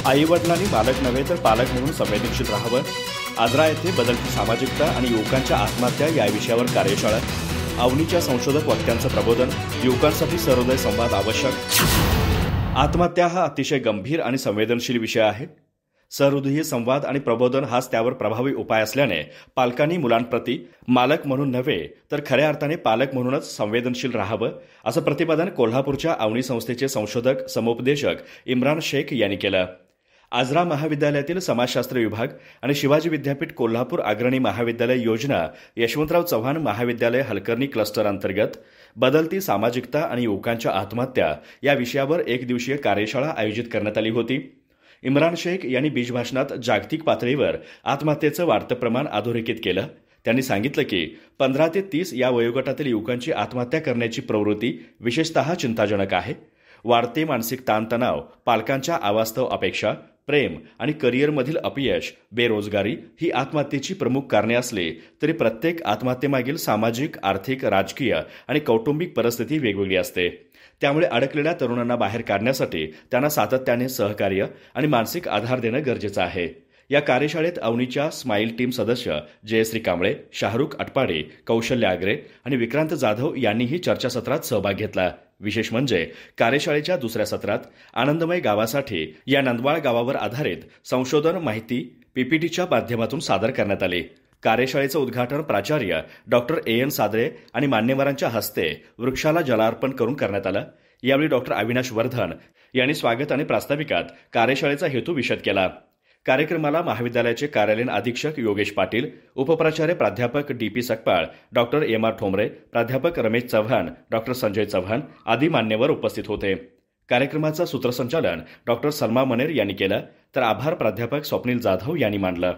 आईवडिलांनी बालक नव्हे तर पालक म्हणून संवेदनशील राहावं. आजरा येथे बदलती सामाजिकता आणि युवकांच्या आत्महत्या या विषयावर कार्यशाळा. अवनीच्या संशोधक वक्त्यांचं प्रबोधन. युवकांसाठी सर्वोदय संवाद आवश्यक. आत्महत्या हा अतिशय गंभीर आणि संवेदनशील विषय आहे. सहृदयी संवाद आणि प्रबोधन हाच त्यावर प्रभावी उपाय असल्याने पालकांनी मुलांप्रती मालक म्हणून नव्हे तर खऱ्या अर्थाने पालक म्हणूनच संवेदनशील राहावं, असं प्रतिपादन कोल्हापूरच्या अवनी संस्थेचे संशोधक समुपदेशक इम्रान शेख यांनी केलं. आजरा महाविद्यालयातील समाजशास्त्र विभाग आणि शिवाजी विद्यापीठ कोल्हापूर अग्रणी महाविद्यालय योजना यशवंतराव चव्हाण महाविद्यालय हलकर्णी क्लस्टर अंतर्गत बदलती सामाजिकता आणि युवकांच्या आत्महत्या या विषयावर एक दिवसीय कार्यशाळा आयोजित करण्यात आली होती. इम्रान शेख यांनी बीजभाषणात जागतिक पातळीवर आत्महत्येचं वाढतं प्रमाण अधोरेखित केलं. त्यांनी सांगितलं की 15 ते 30 या वयोगटातील युवकांची आत्महत्या करण्याची प्रवृत्ती विशेषतः चिंताजनक आहे. वाढते मानसिक ताणतणाव, पालकांच्या अवास्तव अपेक्षा, प्रेम आणि करिअरमधील अपयश, बेरोजगारी ही आत्महत्येची प्रमुख कारणे असली तरी प्रत्येक आत्महत्येमागील सामाजिक, आर्थिक, राजकीय आणि कौटुंबिक परिस्थिती वेगवेगळी असते. त्यामुळे अडकलेल्या तरुणांना बाहेर काढण्यासाठी त्यांना सातत्याने सहकार्य आणि मानसिक आधार देणं गरजेचं आहे. या कार्यशाळेत अवनीच्या स्माईल टीम सदस्य जयश्री कांबळे, शाहरुख अटपाडे, कौशल्य आगरे आणि विक्रांत जाधव यांनीही चर्चासत्रात सहभाग घेतला. विशेष म्हणजे कार्यशाळेच्या दुसऱ्या सत्रात आनंदमय गावासाठी या नंदवाळ गावावर आधारित संशोधन माहिती पीपीटीच्या माध्यमातून सादर करण्यात आली. कार्यशाळेचं उद्घाटन प्राचार्य डॉक्टर ए.एन. सादरे आणि मान्यवरांच्या हस्ते वृक्षाला जलार्पण करून करण्यात आलं. यावेळी डॉक्टर अविनाश वर्धन यांनी स्वागत आणि प्रास्ताविकात कार्यशाळेचा हेतू विशद केला. कार्यक्रमाला महाविद्यालयाचे कार्यालयीन अधीक्षक योगेश पाटील, उपप्राचार्य प्राध्यापक DP. Sakpal, doctor MR. Thombare, प्राध्यापक रमेश चव्हाण, डॉक्टर संजय चव्हाण आदी मान्यवर उपस्थित होते. कार्यक्रमाचं सूत्रसंचालन डॉक्टर सलमा मनेर यांनी केलं तर आभार प्राध्यापक स्वप्नील जाधव यांनी मानलं.